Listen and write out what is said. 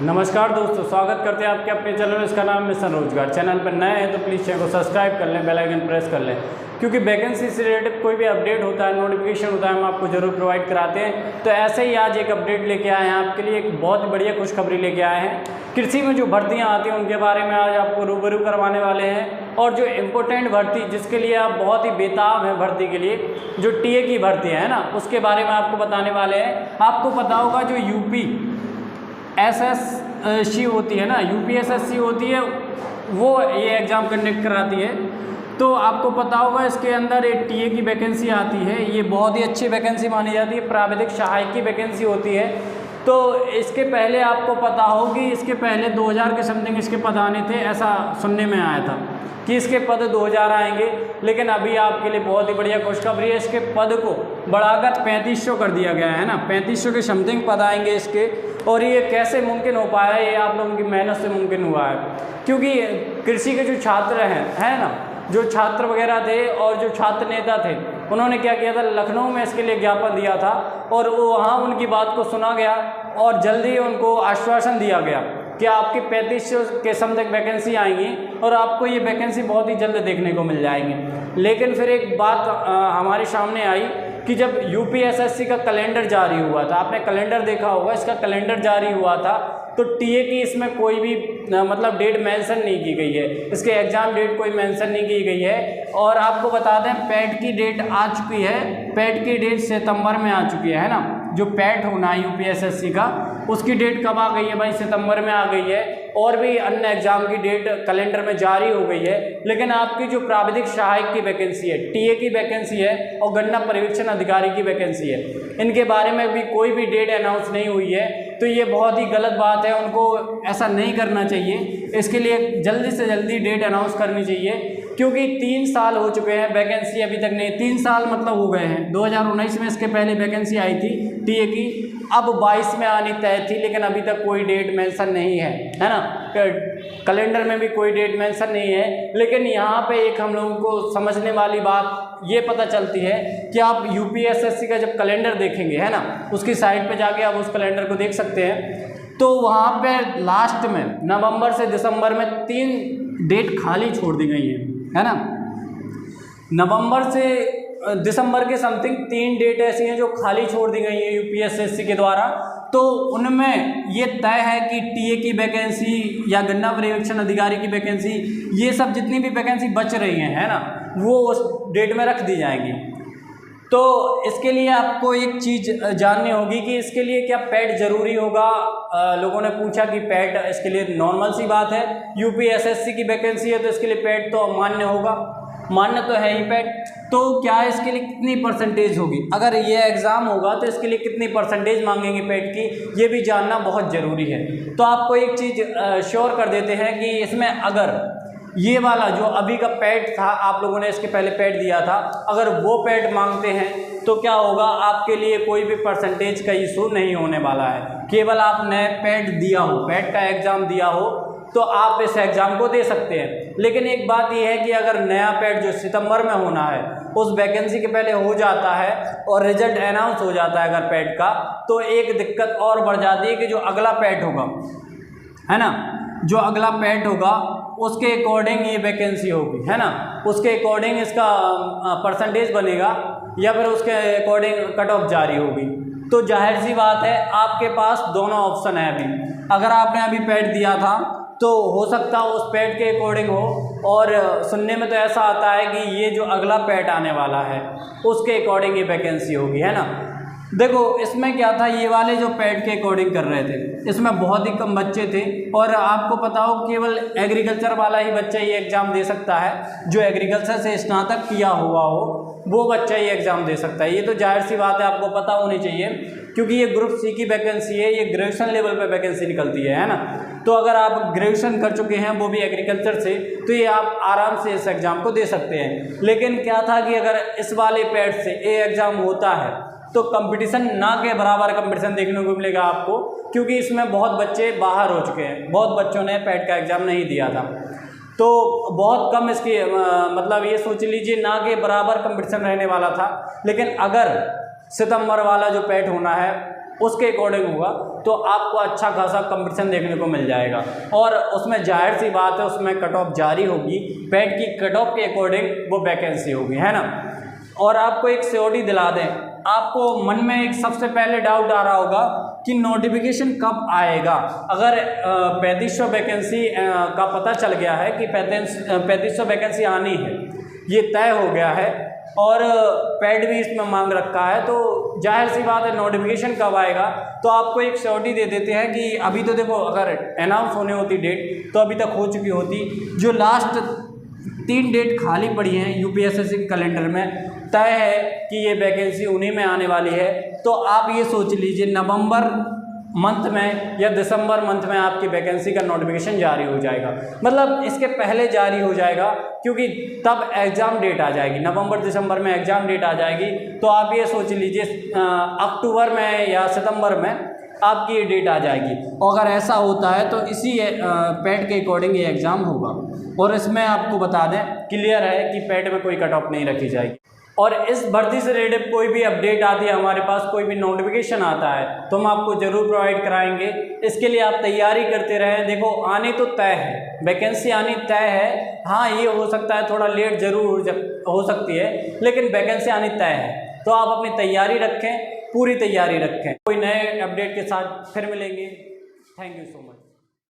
नमस्कार दोस्तों, स्वागत करते हैं आपके अपने चैनल में। इसका नाम मिशन रोजगार। चैनल पर नए हैं तो प्लीज़ चैनल को सब्सक्राइब कर लें, बेल आइकन प्रेस कर लें, क्योंकि वैकेंसी से रिलेटेड कोई भी अपडेट होता है, नोटिफिकेशन होता है, हम आपको जरूर प्रोवाइड कराते हैं। तो ऐसे ही आज एक अपडेट लेके आए हैं आपके लिए, एक बहुत बढ़िया खुशखबरी लेके आए हैं। कृषि में जो भर्तियाँ आती हैं उनके बारे में आज आपको रूबरू करवाने वाले हैं। और जो इम्पोर्टेंट भर्ती जिसके लिए आप बहुत ही बेताब हैं भर्ती के लिए, जो टीए की भर्ती है ना, उसके बारे में आपको बताने वाले हैं। आपको पता होगा जो यूपीएसएससी होती है ना, यूपीएसएससी होती है, वो ये एग्ज़ाम कंडक्ट कराती है। तो आपको पता होगा इसके अंदर एक टीए की वैकेंसी आती है। ये बहुत ही अच्छी वैकेंसी मानी जाती है, प्राविधिक सहायक की वैकेंसी होती है। तो इसके पहले आपको पता हो कि इसके पहले 2000 के समथिंग इसके पद आने थे, ऐसा सुनने में आया था कि इसके पद 2000 आएंगे। लेकिन अभी आपके लिए बहुत ही बढ़िया खुशखबरी है, इसके पद को बढ़ाकर 3500 कर दिया गया है ना। 3500 के समथिंग पद आएंगे इसके। और ये कैसे मुमकिन हो पाया है? ये आप लोगों की मेहनत से मुमकिन हुआ है, क्योंकि कृषि के जो छात्र हैं ना, जो छात्र वगैरह थे और जो छात्र नेता थे, उन्होंने क्या किया था, लखनऊ में इसके लिए ज्ञापन दिया था और वो वहाँ उनकी बात को सुना गया और जल्दी उनको आश्वासन दिया गया कि आपकी 3500 के समथिंग वैकेंसी आएंगी और आपको ये वैकेंसी बहुत ही जल्द देखने को मिल जाएंगी। लेकिन फिर एक बात हमारे सामने आई कि जब यूपीएसएससी का कैलेंडर जारी हुआ था, आपने कैलेंडर देखा होगा, इसका कैलेंडर जारी हुआ था, तो टीए की इसमें कोई भी मतलब डेट मेंशन नहीं की गई है, इसके एग्ज़ाम डेट कोई मेंशन नहीं की गई है। और आपको बता दें पैट की डेट आ चुकी है, पैट की डेट सितंबर में आ चुकी है ना। जो पैट होना है यूपीएसएससी का, उसकी डेट कब आ गई है भाई? सितंबर में आ गई है। और भी अन्य एग्जाम की डेट कैलेंडर में जारी हो गई है। लेकिन आपकी जो प्राविधिक सहायक की वैकेंसी है, टीए की वैकेंसी है, और गन्ना पर्यवेक्षण अधिकारी की वैकेंसी है, इनके बारे में भी कोई भी डेट अनाउंस नहीं हुई है। तो ये बहुत ही गलत बात है, उनको ऐसा नहीं करना चाहिए। इसके लिए जल्दी से जल्दी डेट अनाउंस करनी चाहिए, क्योंकि 3 साल हो चुके हैं, वैकेंसी अभी तक नहीं। 3 साल मतलब हो गए हैं। 2019 में इसके पहले वैकेंसी आई थी टीए की, अब 22 में आनी तय थी, लेकिन अभी तक कोई डेट मेंशन नहीं है ना। कैलेंडर में भी कोई डेट मेंशन नहीं है। लेकिन यहाँ पे एक हम लोगों को समझने वाली बात ये पता चलती है कि आप यूपीएसएससी का जब कैलेंडर देखेंगे है ना, उसकी साइट पे जाके आप उस कैलेंडर को देख सकते हैं। तो वहाँ पे लास्ट में नवंबर से दिसंबर में 3 डेट खाली छोड़ दी गई है ना। नवंबर से दिसंबर के समथिंग 3 डेट ऐसी हैं जो खाली छोड़ दी गई हैं यूपीएसएससी के द्वारा। तो उनमें ये तय है कि टीए की वैकेंसी या गन्ना पर्यवेक्षण अधिकारी की वैकेंसी, ये सब जितनी भी वैकेंसी बच रही हैं है ना, वो उस डेट में रख दी जाएंगी। तो इसके लिए आपको एक चीज़ जाननी होगी कि इसके लिए क्या पैट ज़रूरी होगा। लोगों ने पूछा कि पैट, इसके लिए नॉर्मल सी बात है, यूपीएसएससी की वैकेंसी है तो इसके लिए पैट तो मान्य होगा, मान्य तो है ही पैट। तो क्या इसके लिए कितनी परसेंटेज होगी, अगर ये एग्ज़ाम होगा तो इसके लिए कितनी परसेंटेज मांगेंगे पैट की, ये भी जानना बहुत ज़रूरी है। तो आपको एक चीज़ श्योर कर देते हैं कि इसमें अगर ये वाला जो अभी का पैड था, आप लोगों ने इसके पहले पैड दिया था, अगर वो पैड मांगते हैं तो क्या होगा, आपके लिए कोई भी परसेंटेज का इशू नहीं होने वाला है। केवल आपने पैड दिया हो, पैड का एग्ज़ाम दिया हो, तो आप इस एग्ज़ाम को दे सकते हैं। लेकिन एक बात यह है कि अगर नया पैड जो सितंबर में होना है उस वैकेंसी के पहले हो जाता है और रिजल्ट अनाउंस हो जाता है अगर पैड का, तो एक दिक्कत और बढ़ जाती है कि जो अगला पैड होगा है ना, जो अगला पैड होगा उसके अकॉर्डिंग ये वैकेंसी होगी है ना, उसके अकॉर्डिंग इसका परसेंटेज बनेगा या फिर उसके अकॉर्डिंग कट ऑफ जारी होगी। तो जाहिर सी बात है आपके पास दोनों ऑप्शन है। अभी अगर आपने अभी पैड दिया था तो हो सकता है उस पैड के अकॉर्डिंग हो, और सुनने में तो ऐसा आता है कि ये जो अगला पैड आने वाला है उसके अकॉर्डिंग ये वैकेंसी होगी है ना। देखो इसमें क्या था, ये वाले जो पैड के अकॉर्डिंग कर रहे थे, इसमें बहुत ही कम बच्चे थे। और आपको पता हो केवल एग्रीकल्चर वाला ही बच्चा ये एग्ज़ाम दे सकता है, जो एग्रीकल्चर से स्नातक किया हुआ हो वो बच्चा ये एग्ज़ाम दे सकता है। ये तो जाहिर सी बात है, आपको पता होनी चाहिए, क्योंकि ये ग्रुप सी की वैकेंसी है, ये ग्रेजुएशन लेवल पे वैकेंसी निकलती है ना। तो अगर आप ग्रेजुएशन कर चुके हैं वो भी एग्रीकल्चर से, तो ये आप आराम से इस एग्ज़ाम को दे सकते हैं। लेकिन क्या था कि अगर इस वाले पैड से ये एग्ज़ाम होता है तो कंपटीशन ना के बराबर कंपटीशन देखने को मिलेगा आपको, क्योंकि इसमें बहुत बच्चे बाहर हो चुके हैं, बहुत बच्चों ने पैड का एग्ज़ाम नहीं दिया था। तो बहुत कम इसकी मतलब ये सोच लीजिए ना के बराबर कंपटीशन रहने वाला था। लेकिन अगर सितंबर वाला जो पैड होना है उसके अकॉर्डिंग होगा तो आपको अच्छा खासा कंपटीशन देखने को मिल जाएगा। और उसमें जाहिर सी बात है उसमें कट ऑफ जारी होगी, पेट की कट ऑफ के अकॉर्डिंग वो वैकेंसी होगी, है ना। और आपको एक सिक्योरिटी दिला दें, आपको मन में एक सबसे पहले डाउट आ रहा होगा कि नोटिफिकेशन कब आएगा। अगर 3500 वैकेंसी का पता चल गया है कि 3500 वैकेंसी आनी है, ये तय हो गया है और पेड भी इसमें मांग रखा है, तो जाहिर सी बात है नोटिफिकेशन कब आएगा तो आपको एक सिक्योरिटी दे देते हैं कि अभी तो देखो अगर अनाउंस होने होती डेट तो अभी तक हो चुकी होती। जो लास्ट 3 डेट खाली पड़ी हैं यूपीएसएससी कैलेंडर में, तय है कि ये वैकेंसी उन्हीं में आने वाली है। तो आप ये सोच लीजिए नवंबर मंथ में या दिसंबर मंथ में आपकी वैकेंसी का नोटिफिकेशन जारी हो जाएगा, मतलब इसके पहले जारी हो जाएगा क्योंकि तब एग्ज़ाम डेट आ जाएगी, नवंबर दिसंबर में एग्ज़ाम डेट आ जाएगी। तो आप ये सोच लीजिए अक्टूबर में या सितंबर में आपकी ये डेट आ जाएगी। और अगर ऐसा होता है तो इसी पेट के अकॉर्डिंग ये एग्ज़ाम होगा। और इसमें आपको बता दें क्लियर है कि पेट में कोई कट ऑफ नहीं रखी जाएगी। और इस भर्ती से रिलेटेड कोई भी अपडेट आती है हमारे पास, कोई भी नोटिफिकेशन आता है तो हम आपको ज़रूर प्रोवाइड कराएंगे। इसके लिए आप तैयारी करते रहें। देखो आने तो तय है, वैकेंसी आनी तय है, हाँ ये हो सकता है थोड़ा लेट ज़रूर हो सकती है, लेकिन वैकेंसी आनी तय है। तो आप अपनी तैयारी रखें, पूरी तैयारी रखें। कोई नए अपडेट के साथ फिर मिलेंगे। Thank you so much.